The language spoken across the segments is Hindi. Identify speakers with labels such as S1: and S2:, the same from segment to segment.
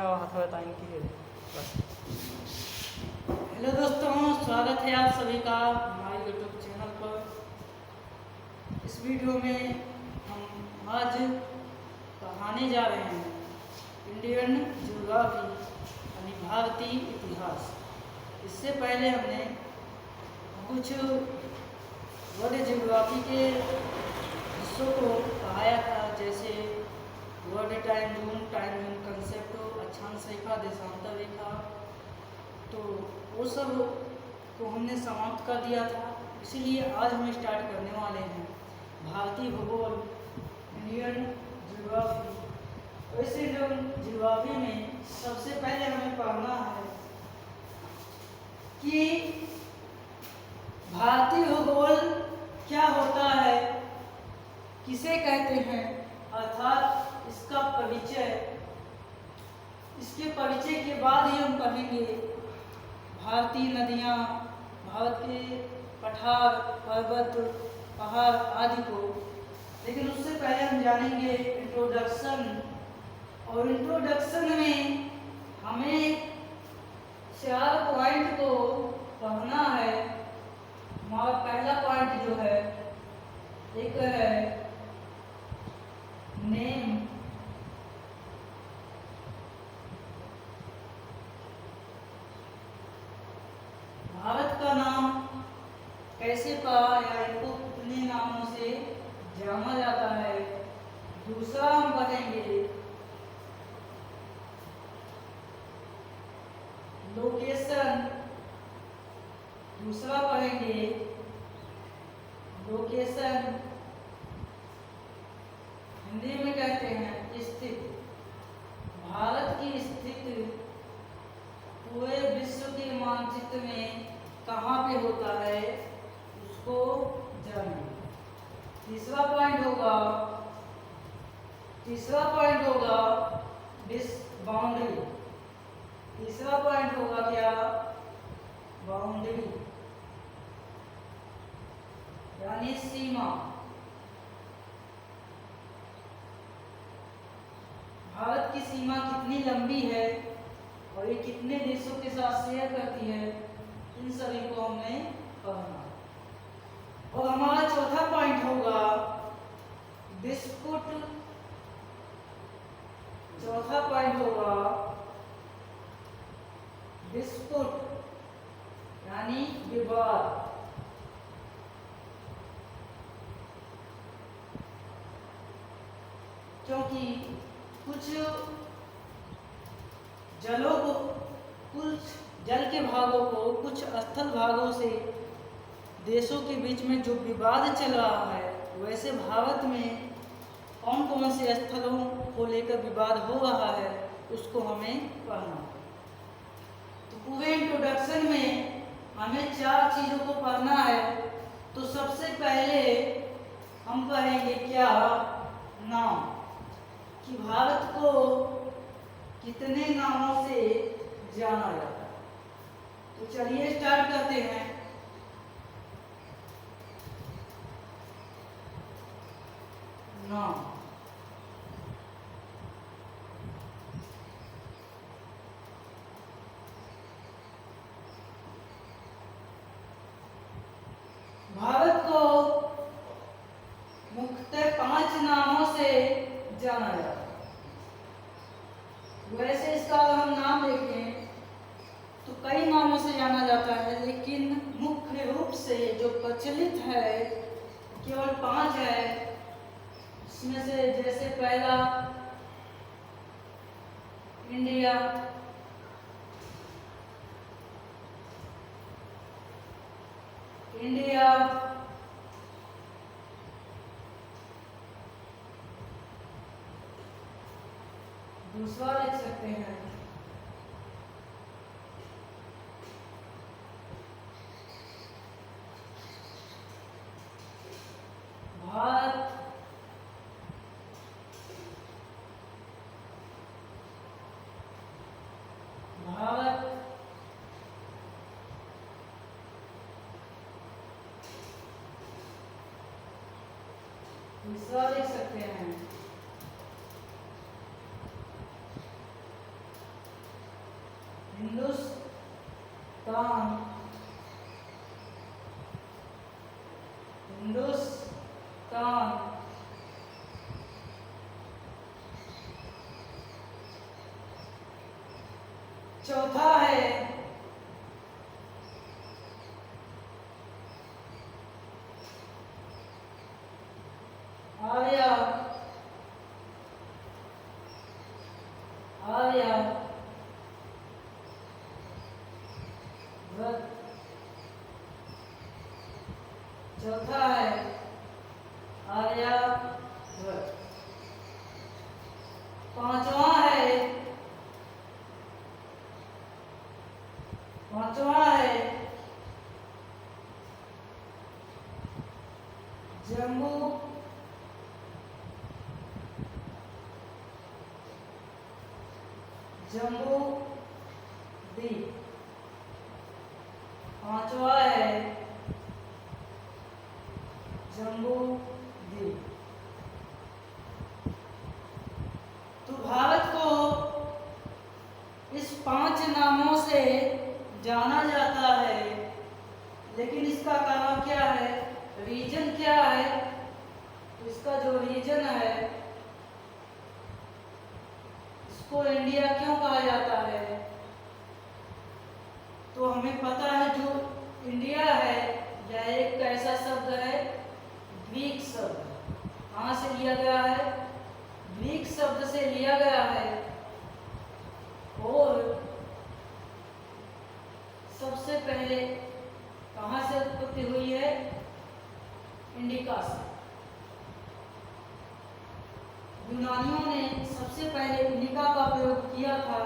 S1: हाथ बताएंगे बस।
S2: हेलो दोस्तों, स्वागत है आप सभी का हमारे यूट्यूब चैनल पर। इस वीडियो में हम आज पढ़ाने जा रहे हैं इंडियन ज्योग्राफी यानी भारतीय इतिहास। इससे पहले हमने कुछ वर्ल्ड ज्योग्राफी के हिस्सों को पढ़ाया था, जैसे वर्ल्ड टाइम जोन कंसेप्ट, अक्षांश रेखा, देशांतर रेखा। तो वो सब को हमने समाप्त कर दिया था। इसीलिए आज हम स्टार्ट करने वाले हैं भारतीय भूगोल, इंडियन ज्योग्राफी। वैसे जो ज्योग्राफी में सबसे पहले हमें पढ़ना है कि भारतीय भूगोल क्या होता है, किसे कहते हैं, अर्थात इसका परिचय। इसके परिचय के बाद ही हम पढ़ेंगे भारतीय नदियाँ, भारत के पठार, पर्वत, पहाड़ आदि को। लेकिन उससे पहले हम जानेंगे इंट्रोडक्शन। और इंट्रोडक्शन में हमें 4 पॉइंट को पढ़ना है। हमारा पहला पॉइंट जो है, एक है नेम। भारत का नाम कैसे पड़ा या इनको कितने नामों से जाना जाता है। दूसरा हम पढ़ेंगे लोकेशन। दूसरा पढ़ेंगे लोकेशन, हिंदी में कहते हैं स्थिति। भारत की स्थिति पूरे विश्व के मानचित्र में कहाँ पे होता है उसको जानिए। तीसरा पॉइंट होगा बाउंड्री। तीसरा पॉइंट होगा क्या, बाउंड्री यानी सीमा। भारत की सीमा कितनी लंबी है और ये कितने देशों के साथ शेयर करती है, इन सभी को हमने पढ़ना। और हमारा चौथा पॉइंट होगा डिस्प्यूट। चौथा पॉइंट होगा डिस्प्यूट यानी विवाद। क्योंकि कुछ जलों को, कुछ जल के भागों को कुछ स्थल भागों से देशों के बीच में जो विवाद चल रहा है, वैसे भारत में कौन कौन से स्थलों को लेकर विवाद हो रहा है उसको हमें पढ़ना। तो पूरे इंट्रोडक्शन में हमें 4 चीज़ों को पढ़ना है। तो सबसे पहले हम पढ़ेंगे क्या, नाम, कि भारत को कितने नामों से जाना जाता है। तो चलिए स्टार्ट करते हैं। नाम, भारत को मुख्यतः 5 नामों से जाना जाता है। वैसे इसका अगर हम नाम देखें तो कई नामों से जाना जाता है, लेकिन मुख्य रूप से जो प्रचलित है केवल 5 है। इसमें से जैसे पहला इंडिया, दूसरा लिख सकते हैं भारत, तीसरा लिख सकते हैं हिंदुस्तान, हिंदुस्तान। चौथा है आर्या, आर्या व्रत। चौथा है आर्यावर्त। पांचवा है जम्बू, जम्बू द्वीप। पांचवा है जम्बू द्वीप। तो भारत को इस 5 नामों से जाना जाता है, लेकिन इसका कारण क्या है, रीजन क्या है? तो इसका जो रीजन है, इसको इंडिया क्यों कहा जाता है? तो हमें पता है जो इंडिया है यह एक कैसा शब्द है, ग्रीक शब्द। कहाँ से लिया गया है? ग्रीक शब्द से लिया गया है। और सबसे पहले कहाँ से उत्पत्ति हुई है? इंडिका से। यूनानियों ने सबसे पहले इंडिका का प्रयोग किया था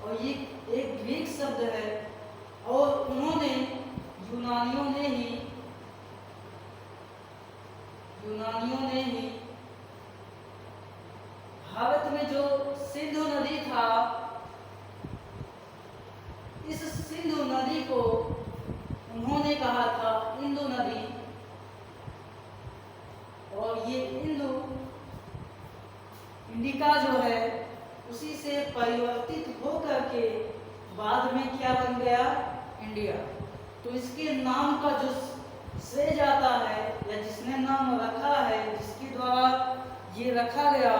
S2: और ये एक ग्रीक शब्द है और उन्होंने यूनानियों ने ही भारत में जो सिंधु नदी था, इस सिंधु नदी को उन्होंने कहा था इंदु नदी। और ये इंडिका जो है उसी से परिवर्तित होकर के बाद में क्या बन गया? इंडिया। तो इसके नाम का जो श्रेय जाता है या जिसने नाम रखा है, जिसके द्वारा ये रखा गया,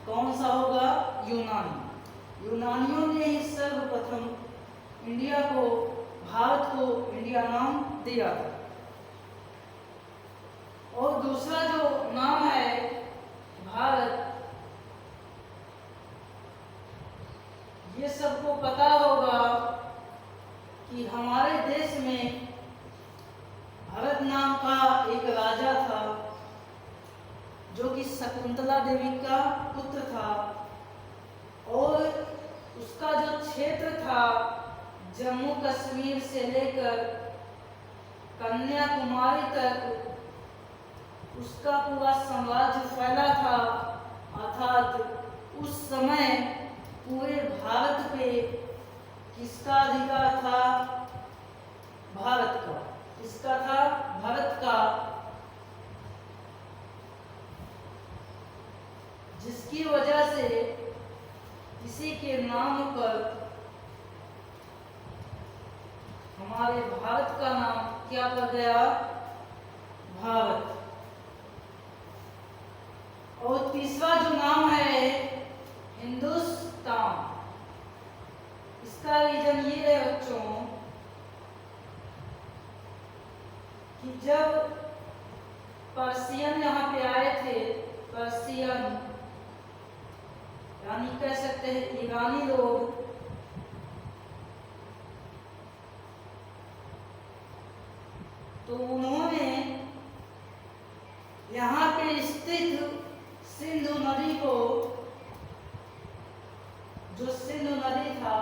S2: कौन सा होगा? यूनानी। यूनानियों ने ही सर्वप्रथम इंडिया को, भारत को इंडिया नाम दिया था। और दूसरा जो नाम है भारत, ये सबको पता होगा कि हमारे देश में भरत नाम का एक राजा था जो कि शकुंतला देवी का पुत्र था। और उसका जो क्षेत्र था जम्मू कश्मीर से लेकर कन्याकुमारी तक, उसका पूरा साम्राज्य फैला था। अर्थात उस समय पूरे भारत पे किसका अधिकार था? भारत का। किसका था? भारत का। जिसकी वजह से इसी के नाम पर हमारे भारत का नाम क्या पड़ गया? भारत। और तीसरा जो नाम है हिंदुस्तान, इसका रीजन ये है बच्चों कि जब पर्शियन यहाँ पे आए थे, पर्शियन यानी कह सकते हैं ईरानी लोग, तो उन्होंने यहाँ पे स्थित सिंधु नदी को, जो सिंधु नदी था,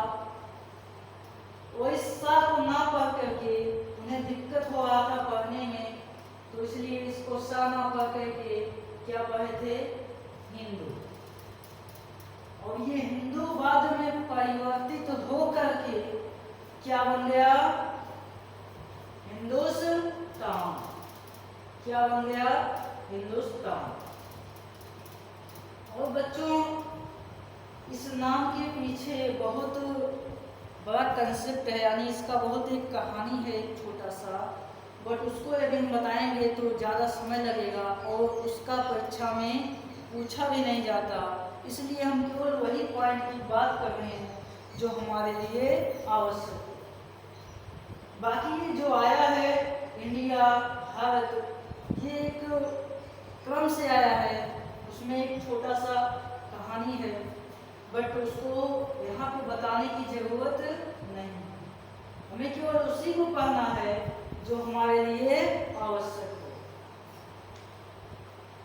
S2: वो इस सा को ना पढ़ करके उन्हें दिक्कत हो रहा था पढ़ने में, तो इसलिए इसको सा ना पढ़ करके क्या पढ़े थे? हिंदू। और ये हिंदू बाद में परिवर्तित हो करके क्या बन गया? हिंदुस्तान। क्या बन गया? हिंदुस्तान। और बच्चों इस नाम के पीछे बहुत बड़ा कंसेप्ट है, यानी इसका बहुत एक कहानी है एक छोटा सा, बट उसको यदि हम बताएंगे तो ज़्यादा समय लगेगा और उसका परीक्षा में पूछा भी नहीं जाता, इसलिए हम केवल वही पॉइंट की बात कर रहे हैं जो हमारे लिए आवश्यक है। बाकी ये जो आया है इंडिया भारत, ये एक क्रम से आया है, उसमें एक छोटा सा कहानी है, बट उसको यहाँ पे बताने की जरूरत नहीं है। हमें केवल उसी को पढ़ना है जो हमारे लिए आवश्यक है।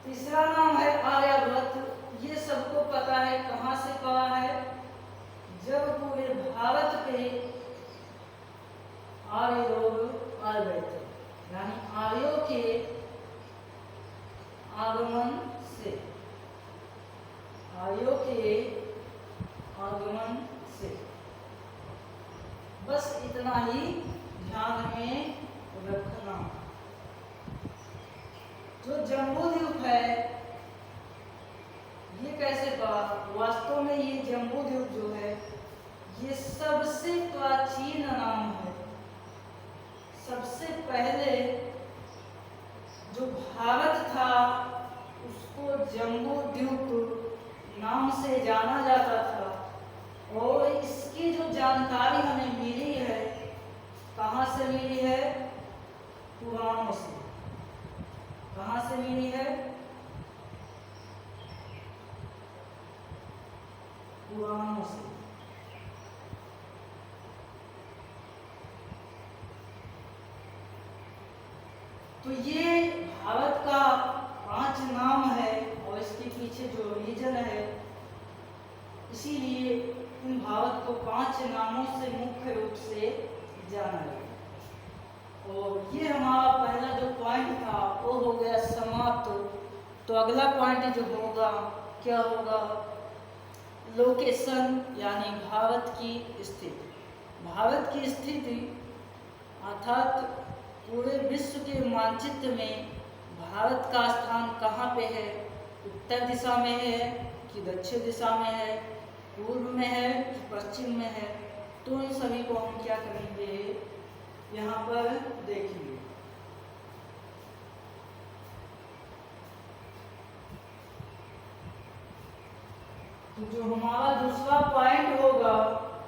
S2: तीसरा नाम है आर्यभट्ट। ये सबको पता है, कहाँ से पढ़ा है, जब पूरे भारत पे आर्य लोग आ गए थे, यानी आर्यों के आगमन से, आर्यों के आगमन से, बस इतना ही ध्यान में रखना। जो जम्बूद्वीप है ये कैसे पड़ा? वास्तव में ये जम्बूद्वीप जो है ये सबसे प्राचीन नाम है। सबसे पहले जो भारत था उसको जम्बूद्वीप नाम से जाना जाता था, और इसकी जो जानकारी हमें मिली है, कहाँ से मिली है? पुराणों से। कहाँ से मिली है? पुराणों से। तो ये भारत का 5 नाम है और इसके पीछे जो रीजन है, इसीलिए इन भारत को 5 नामों से मुख्य रूप से जाना गया। और ये हमारा पहला जो पॉइंट था वो हो गया समाप्त। तो अगला पॉइंट जो होगा क्या होगा? लोकेशन, यानी भारत की स्थिति। भारत की स्थिति अर्थात पूरे विश्व के मानचित्र में भारत का स्थान कहाँ पे है? उत्तर दिशा में है कि दक्षिण दिशा में है, पूर्व में है कि पश्चिम में है? तो इन सभी को हम क्या करेंगे, यहाँ पर देखेंगे। तो जो हमारा दूसरा पॉइंट होगा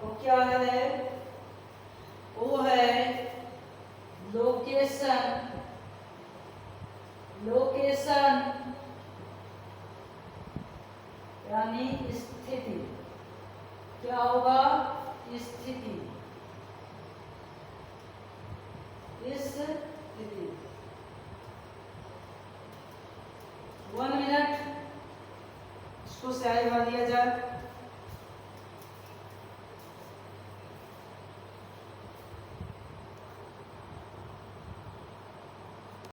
S2: वो क्या है? वो है लोकेशन। लोकेशन यानी स्थिति। क्या होगा? स्थिति। स्थिति। 1 मिनट इसको साइड कर दिया जाए।